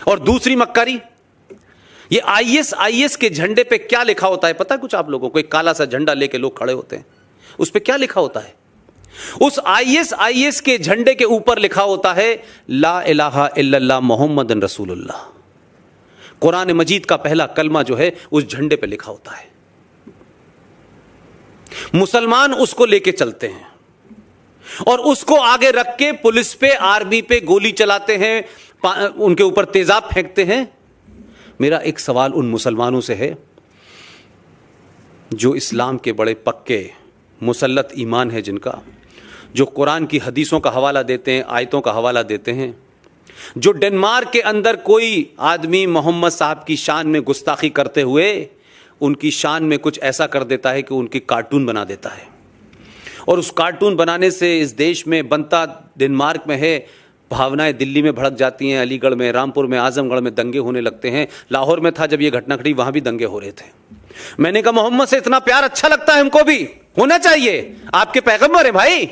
और दूसरी मक्कारी, ये आईएस के झंडे पे क्या लिखा होता है पता है कुछ आप लोगों को? एक काला सा झंडा लेके लोग खड़े होते हैं, उस पे क्या लिखा होता है? उस आईएस के झंडे के ऊपर लिखा होता है ला इलाहा इल्लल्लाह मोहम्मदन रसूलुल्लाह। कुरान मजीद का पहला कलमा जो है उस झंडे पे लिखा होता है। मुसलमान उसको लेके चलते हैं और उसको आगे रख के पुलिस पे, आर्मी पे गोली चलाते हैं, उनके ऊपर तेजाब फेंकते हैं। मेरा एक सवाल उन मुसलमानों से है जो इस्लाम के बड़े पक्के मुसल्लत ईमान है, जिनका, जो कुरान की हदीसों का हवाला देते हैं, आयतों का हवाला देते हैं, जो डेनमार्क के अंदर कोई आदमी मोहम्मद साहब की शान में गुस्ताखी करते हुए उनकी शान में कुछ ऐसा कर देता है कि उनकी कार्टून बना देता है, और उस कार्टून बनाने से इस देश में बनता डेनमार्क में है, भावनाएं दिल्ली में भड़क जाती हैं, अलीगढ़ में, रामपुर में, आजमगढ़ में दंगे होने लगते हैं। लाहौर में था जब ये घटना घटी, वहां भी दंगे हो रहे थे। मैंने कहा मोहम्मद से इतना प्यार अच्छा लगता है, हमको भी होना चाहिए, आपके पैगंबर है भाई।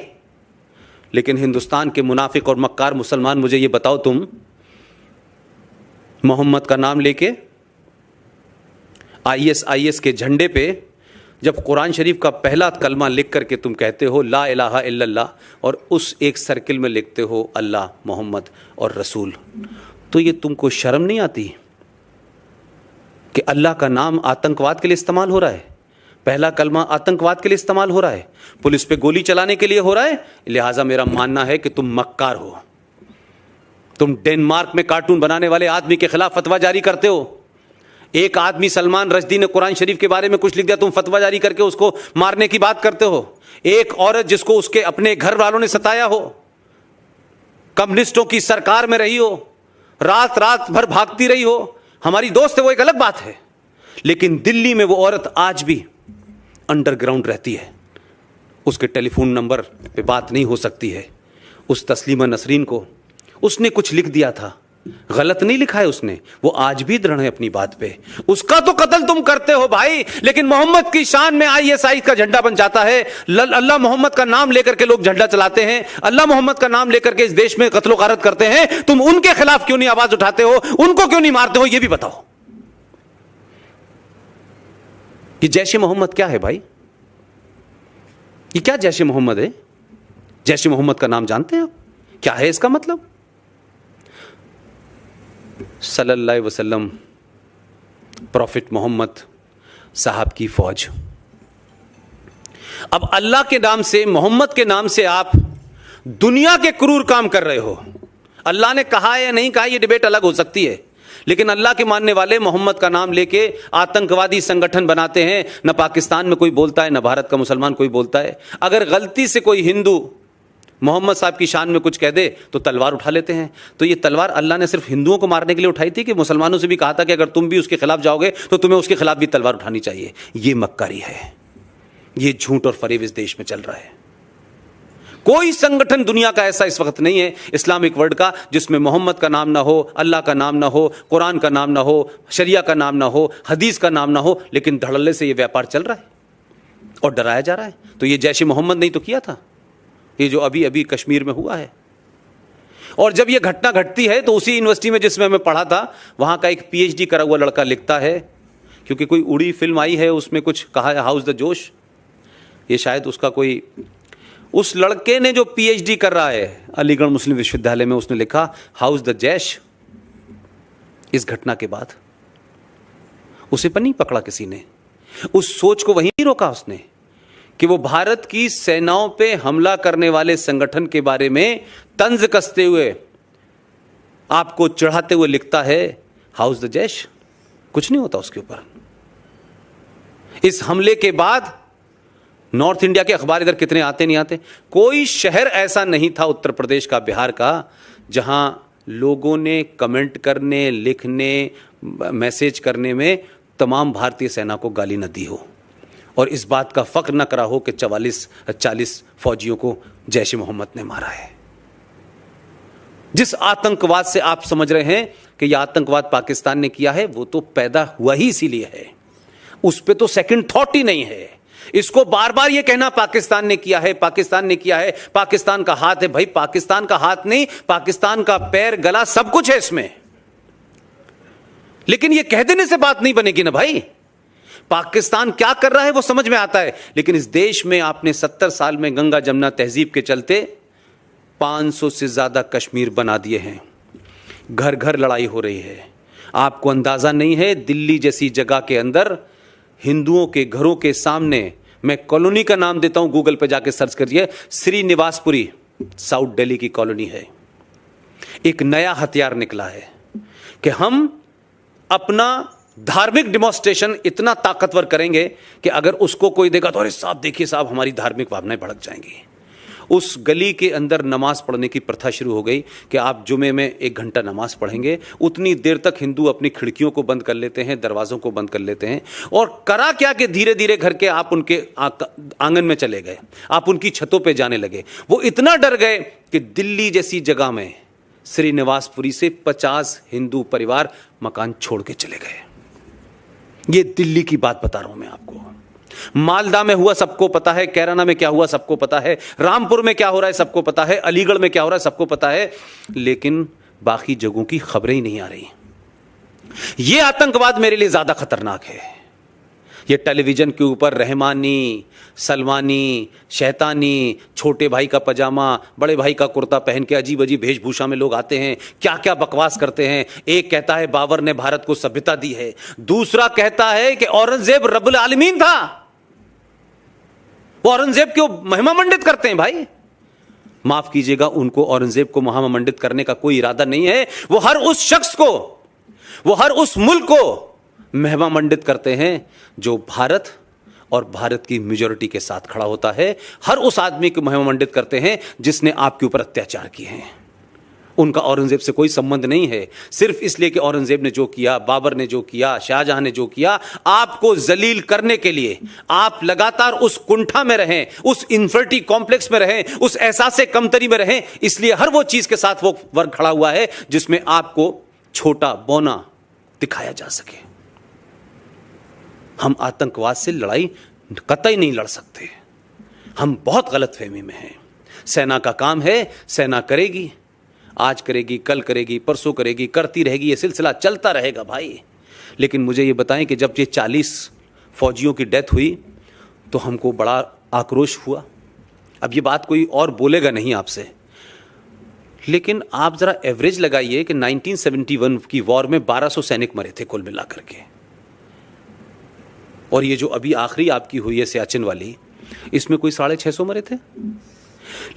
लेकिन हिंदुस्तान के मुनाफिक और मक्कार मुसलमान, मुझे ये बताओ, तुम मोहम्मद का नाम लेके आईएस के झंडे पे जब कुरान शरीफ का पहला कलमा लिख करके तुम कहते हो ला इलाहा इल्लल्लाह, और उस एक सर्किल में लिखते हो अल्लाह, मोहम्मद और रसूल, तो ये तुमको शर्म नहीं आती कि अल्लाह का नाम आतंकवाद के लिए इस्तेमाल हो रहा है? पहला कलमा आतंकवाद के लिए इस्तेमाल हो रहा है, पुलिस पे गोली चलाने के लिए हो रहा है। लिहाजा मेरा मानना है कि तुम मक्कार हो। तुम डेनमार्क में कार्टून बनाने वाले आदमी के खिलाफ फतवा जारी करते हो। एक आदमी सलमान रश्दी ने कुरान शरीफ के बारे में कुछ लिख दिया, तुम फतवा जारी करके उसको मारने की बात करते हो। एक औरत जिसको उसके अपने घर वालों ने सताया हो, कम्युनिस्टों की सरकार में रही हो, रात रात भर भागती रही हो, हमारी दोस्त है वो एक अलग बात है, लेकिन दिल्ली में वो औरत आज भी अंडरग्राउंड रहती है, उसके टेलीफोन नंबर पे बात नहीं हो सकती है। उस तस्लीमा नसरीन को उसने कुछ लिख दिया था, गलत नहीं लिखा है उसने, वो आज भी दृढ़ है अपनी बात पे। उसका तो कत्ल तुम करते हो भाई, लेकिन मोहम्मद की शान में आईएसआई का झंडा बन जाता है। अल्लाह मोहम्मद का नाम लेकर के लोग झंडा चलाते हैं, अल्लाह मोहम्मद का नाम लेकर के इस देश में कत्लो गारत करते हैं। तुम उनके खिलाफ क्यों नहीं आवाज उठाते हो, उनको क्यों नहीं मारते हो, ये भी बताओ। ये जैश ए मोहम्मद क्या है भाई? ये क्या जैश ए मोहम्मद है? जैश ए मोहम्मद का नाम जानते हैं आप? क्या है इसका मतलब? सल्लल्लाहु अलैहि वसल्लम प्रॉफिट मोहम्मद साहब की फौज। अब अल्लाह के नाम से, मोहम्मद के नाम से आप दुनिया के क्रूर काम कर रहे हो। अल्लाह ने कहा है या नहीं कहा, यह डिबेट अलग हो सकती है, लेकिन अल्लाह के मानने वाले मोहम्मद का नाम लेके आतंकवादी संगठन बनाते हैं। न पाकिस्तान में कोई बोलता है, न भारत का मुसलमान कोई बोलता है। अगर गलती से कोई हिंदू मोहम्मद साहब की शान में कुछ कह दे तो तलवार उठा लेते हैं। तो ये तलवार अल्लाह ने सिर्फ हिंदुओं को मारने के लिए उठाई थी कि मुसलमानों से भी कहा था कि अगर तुम भी उसके खिलाफ जाओगे तो तुम्हें उसके खिलाफ भी तलवार उठानी चाहिए? ये मक्कारी है, ये झूठ और फरेब इस देश में चल रहा है। कोई संगठन दुनिया का ऐसा इस वक्त नहीं है इस्लामिक वर्ल्ड का जिसमें मोहम्मद का नाम ना हो, अल्लाह का नाम ना हो, कुरान का नाम ना हो, शरिया का नाम ना हो, हदीस का नाम ना हो, लेकिन धड़ल्ले से ये व्यापार चल रहा है और डराया जा रहा है। तो ये जैश ए मोहम्मद नहीं तो किया था, ये जो अभी अभी कश्मीर में हुआ है। और जब ये घटना घटती है तो उसी यूनिवर्सिटी में जिसमें मैं पढ़ा था, वहां का एक पीएचडी करा हुआ लड़का लिखता है, क्योंकि कोई उड़ी फिल्म आई है उसमें कुछ कहा है हाउस द जोश, ये शायद उसका कोई, उस लड़के ने जो पीएचडी कर रहा है अलीगढ़ मुस्लिम विश्वविद्यालय में, उसने लिखा हाउस द जैश। इस घटना के बाद उसे पर नहीं पकड़ा किसी ने, उस सोच को वहीं नहीं रोका उसने कि वो भारत की सेनाओं पे हमला करने वाले संगठन के बारे में तंज कसते हुए, आपको चढ़ाते हुए लिखता है हाउस द जैश। कुछ नहीं होता उसके ऊपर। इस हमले के बाद नॉर्थ इंडिया के अखबार इधर कितने आते नहीं आते, कोई शहर ऐसा नहीं था उत्तर प्रदेश का, बिहार का, जहां लोगों ने कमेंट करने, लिखने, मैसेज करने में तमाम भारतीय सेना को गाली न दी हो और इस बात का फख्र न करा हो कि 40 फौजियों को जैश ए मोहम्मद ने मारा है। जिस आतंकवाद से आप समझ रहे हैं कि यह आतंकवाद पाकिस्तान ने किया है, वो तो पैदा हुआ ही इसीलिए है, उस पर तो सेकंड थॉट ही नहीं है। इसको बार बार ये कहना पाकिस्तान ने किया है, पाकिस्तान ने किया है, पाकिस्तान का हाथ है, भाई पाकिस्तान का हाथ नहीं, पाकिस्तान का पैर, गला, सब कुछ है इसमें। लेकिन ये कह देने से बात नहीं बनेगी ना भाई। पाकिस्तान क्या कर रहा है वो समझ में आता है, लेकिन इस देश में आपने 70 साल में गंगा जमुना तहजीब के चलते 500 से ज्यादा कश्मीर बना दिए हैं। घर घर लड़ाई हो रही है। आपको अंदाजा नहीं है, दिल्ली जैसी जगह के अंदर हिंदुओं के घरों के सामने, मैं कॉलोनी का नाम देता हूं, गूगल पे जाके सर्च करिए, श्रीनिवासपुरी, साउथ दिल्ली की कॉलोनी है। एक नया हथियार निकला है कि हम अपना धार्मिक डिमॉन्स्ट्रेशन इतना ताकतवर करेंगे कि अगर उसको कोई देगा तो अरे साहब देखिए साहब हमारी धार्मिक भावनाएं भड़क जाएंगी। उस गली के अंदर नमाज पढ़ने की प्रथा शुरू हो गई कि आप जुमे में 1 घंटा नमाज पढ़ेंगे। उतनी देर तक हिंदू अपनी खिड़कियों को बंद कर लेते हैं, दरवाजों को बंद कर लेते हैं। और करा क्या कि धीरे धीरे घर के आप उनके आंगन में चले गए, आप उनकी छतों पे जाने लगे। वो इतना डर गए कि दिल्ली जैसी जगह में श्रीनिवासपुरी से 50 हिंदू परिवार मकान छोड़ के चले गए। ये दिल्ली की बात बता रहा हूं मैं आपको। मालदा में हुआ सबको पता है, कैराना में क्या हुआ सबको पता है, रामपुर में क्या हो रहा है सबको पता है, अलीगढ़ में क्या हो रहा है सबको पता है, लेकिन बाकी जगहों की खबरें ही नहीं आ रही। यह आतंकवाद मेरे लिए ज्यादा खतरनाक है। ये टेलीविजन के ऊपर रहमानी, सलमानी, शैतानी, छोटे भाई का पजामा, बड़े भाई का कुर्ता पहन के अजीब अजीब वेशभूषा में लोग आते हैं, क्या क्या बकवास करते हैं। एक कहता है बाबर ने भारत को सभ्यता दी है, दूसरा कहता है कि औरंगजेब रब्बुल आलमीन था। वो औरंगजेब क्यों महिमा मंडित करते हैं भाई? माफ कीजिएगा, उनको औरंगजेब को महिमा मंडित करने का कोई इरादा नहीं है। वो हर उस शख्स को, वो हर उस मुल्क को महिमा मंडित करते हैं जो भारत और भारत की मेजॉरिटी के साथ खड़ा होता है। हर उस आदमी को महिमा मंडित करते हैं जिसने आपके ऊपर अत्याचार किए हैं। उनका औरंगजेब से कोई संबंध नहीं है। सिर्फ इसलिए कि औरंगजेब ने जो किया, बाबर ने जो किया, शाहजहां ने जो किया, आपको जलील करने के लिए आप लगातार उस कुंठा में रहें, उस इंफिनिटी कॉम्प्लेक्स में रहें, उस एहसास कमतरी में रहें। इसलिए हर वो चीज के साथ वो वर्ग खड़ा हुआ है जिसमें आपको छोटा बौना दिखाया जा सके। हम आतंकवाद से लड़ाई कतई नहीं लड़ सकते। हम बहुत गलतफहमी में हैं। सेना का काम है, सेना करेगी, आज करेगी, कल करेगी, परसों करेगी, करती रहेगी, ये सिलसिला चलता रहेगा भाई। लेकिन मुझे ये बताएं कि जब ये 40 फौजियों की डेथ हुई तो हमको बड़ा आक्रोश हुआ। अब ये बात कोई और बोलेगा नहीं आपसे, लेकिन आप जरा एवरेज लगाइए कि 1971 की वॉर में 1200 सैनिक मरे थे कुल मिलाकर के, और ये जो अभी आखिरी आपकी हुई है सियाचिन वाली, इसमें कोई 650 मरे थे।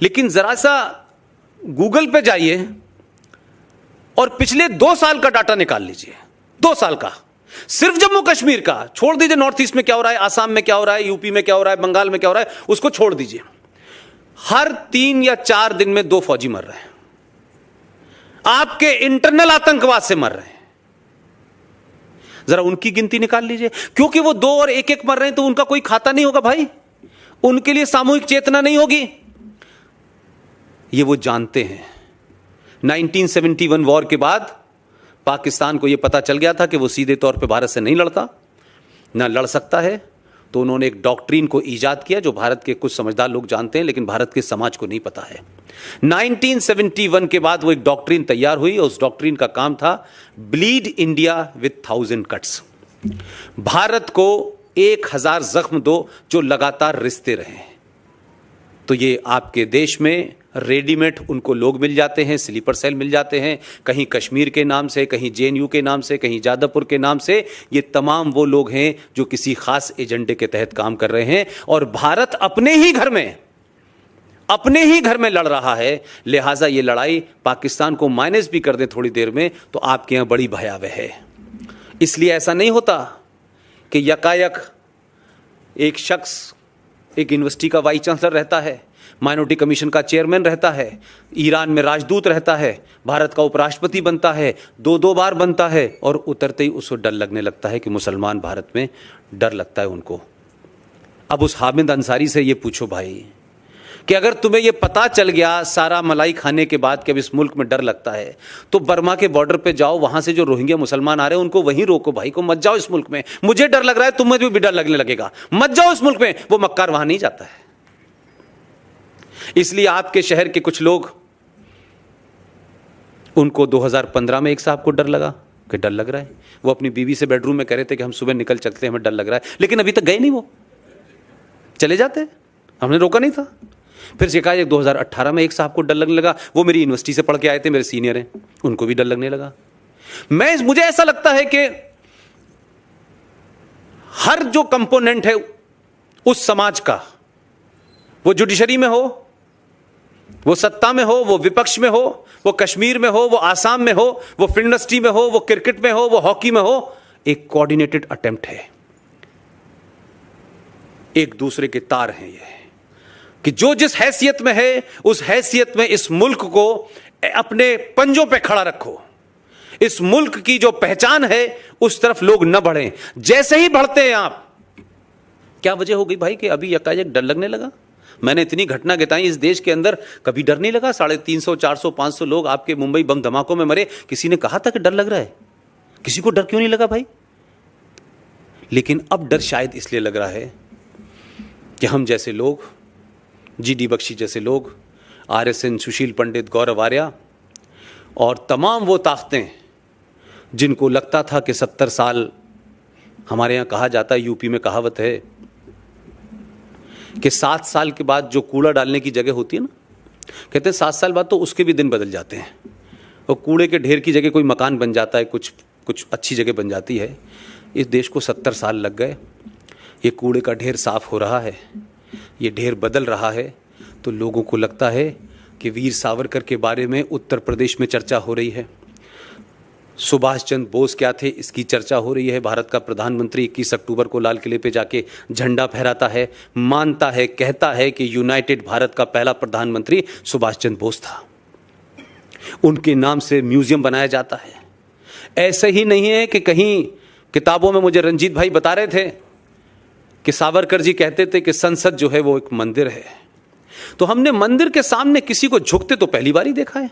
लेकिन जरा सा गूगल पे जाइए और पिछले 2 साल का डाटा निकाल लीजिए, 2 साल का, सिर्फ जम्मू कश्मीर का, छोड़ दीजिए नॉर्थ ईस्ट में क्या हो रहा है, आसाम में क्या हो रहा है, यूपी में क्या हो रहा है, बंगाल में क्या हो रहा है, उसको छोड़ दीजिए। हर 3 या 4 दिन में 2 फौजी मर रहे हैं, आपके इंटरनल आतंकवाद से मर रहे हैं। जरा उनकी गिनती निकाल लीजिए, क्योंकि वो 2 और 1-1 मर रहे हैं तो उनका कोई खाता नहीं होगा भाई, उनके लिए सामूहिक चेतना नहीं होगी। ये वो जानते हैं। 1971 वॉर के बाद पाकिस्तान को यह पता चल गया था कि वो सीधे तौर पे भारत से नहीं लड़ता, ना लड़ सकता है, तो उन्होंने एक डॉक्ट्रिन को ईजाद किया जो भारत के कुछ समझदार लोग जानते हैं लेकिन भारत के समाज को नहीं पता है। 1971 के बाद वो एक डॉक्ट्रिन तैयार हुई और उस डॉक्ट्रिन का काम था bleed India with 1000 cuts. Bharat को 1000 जख्म दो जो लगातार रिश्ते रहे। तो ये आपके देश में रेडीमेड उनको लोग मिल जाते हैं, स्लीपर सेल मिल जाते हैं, कहीं कश्मीर के नाम से, कहीं जेएनयू के नाम से, कहीं जादवपुर के नाम से। ये तमाम वो लोग हैं जो किसी खास एजेंडे के तहत काम कर रहे हैं और भारत अपने ही घर में लड़ रहा है। लिहाजा ये लड़ाई पाकिस्तान को माइनस भी कर दे थोड़ी देर में तो आपके यहां बड़ी भयावह है। इसलिए ऐसा नहीं होता कि यकायक एक शख्स एक यूनिवर्सिटी का वाइस चांसलर रहता है, माइनॉरिटी कमीशन का चेयरमैन रहता है, ईरान में राजदूत रहता है, भारत का उपराष्ट्रपति बनता है, 2-2 बार बनता है और उतरते ही उसको डर लगने लगता है कि मुसलमान भारत में, डर लगता है उनको। अब उस हामिद अंसारी से ये पूछो भाई कि अगर तुम्हें ये पता चल गया सारा मलाई खाने के बाद कि अब इस मुल्क में डर लगता है, तो बर्मा के बॉर्डर पे जाओ, वहां से जो रोहिंग्या मुसलमान आ रहे हैं उनको वहीं रोको भाई को, मत जाओ इस मुल्क में। मुझे डर लग रहा है, तुम्हें भी डर लगने लगेगा, मत जाओ इस मुल्क में। वो मक्कार वहां नहीं जाता है। इसलिए आपके शहर के कुछ लोग, उनको 2015 में एक साहब को डर लगा कि डर लग रहा है। वो अपनी बीवी से बेडरूम में कह रहे थे कि हम सुबह निकल चलते हैं, हमें डर लग रहा है, लेकिन अभी तक गए नहीं, वो चले जाते, हमने रोका नहीं था। फिर से कहा 2018 में एक साहब को डर लगने लगा, वो मेरी यूनिवर्सिटी से पढ़ के आए थे, मेरे सीनियर हैं, उनको भी डर लगने लगा। मुझे ऐसा लगता है कि हर जो कंपोनेंट है उस समाज का, वो जुडिशरी में हो, वो सत्ता में हो, वो विपक्ष में हो, वो कश्मीर में हो, वो आसाम में हो, वो फिल्म इंडस्ट्री में हो, वो क्रिकेट में हो, वो हॉकी में हो, एक कोऑर्डिनेटेड अटेम्प्ट है, एक दूसरे के तार हैं ये, कि जो जिस हैसियत में है उस हैसियत में इस मुल्क को अपने पंजों पे खड़ा रखो। इस मुल्क की जो पहचान है उस तरफ लोग न बढ़ें। जैसे ही बढ़ते हैं आप, क्या वजह हो गई भाई कि अभी यकायक डर लगने लगा? मैंने इतनी घटना गिताई इस देश के अंदर, कभी डर नहीं लगा। 350, 400, 500 लोग आपके मुंबई बम धमाकों में मरे, किसी ने कहा था कि डर लग रहा है? किसी को डर क्यों नहीं लगा भाई? लेकिन अब डर शायद इसलिए लग रहा है कि हम जैसे लोग, GD बख्शी जैसे लोग, RSN, सुशील पंडित, गौरव आर्या और तमाम वो ताकतें जिनको लगता था कि 70 साल, हमारे यहाँ कहा जाता है, यूपी में कहावत है कि 7 साल के बाद जो कूड़ा डालने की जगह होती है ना, कहते हैं 7 साल बाद तो उसके भी दिन बदल जाते हैं, और कूड़े के ढेर की जगह कोई मकान बन जाता है, कुछ अच्छी जगह बन जाती है। इस देश को 70 साल लग गए, ये कूड़े का ढेर साफ हो रहा है, ये ढेर बदल रहा है। तो लोगों को लगता है कि वीर सावरकर के बारे में उत्तर प्रदेश में चर्चा हो रही है, सुभाष चंद्र बोस क्या थे इसकी चर्चा हो रही है। भारत का प्रधानमंत्री 21 अक्टूबर को लाल किले पे जाके झंडा फहराता है, मानता है, कहता है कि यूनाइटेड भारत का पहला प्रधानमंत्री सुभाष चंद्र बोस था, उनके नाम से म्यूजियम बनाया जाता है। ऐसे ही नहीं है कि कहीं किताबों में मुझे रंजीत भाई बता रहे थे कि सावरकर जी कहते थे कि संसद जो है वो एक मंदिर है। तो हमने मंदिर के सामने किसी को झुकते तो पहली बार ही देखा है।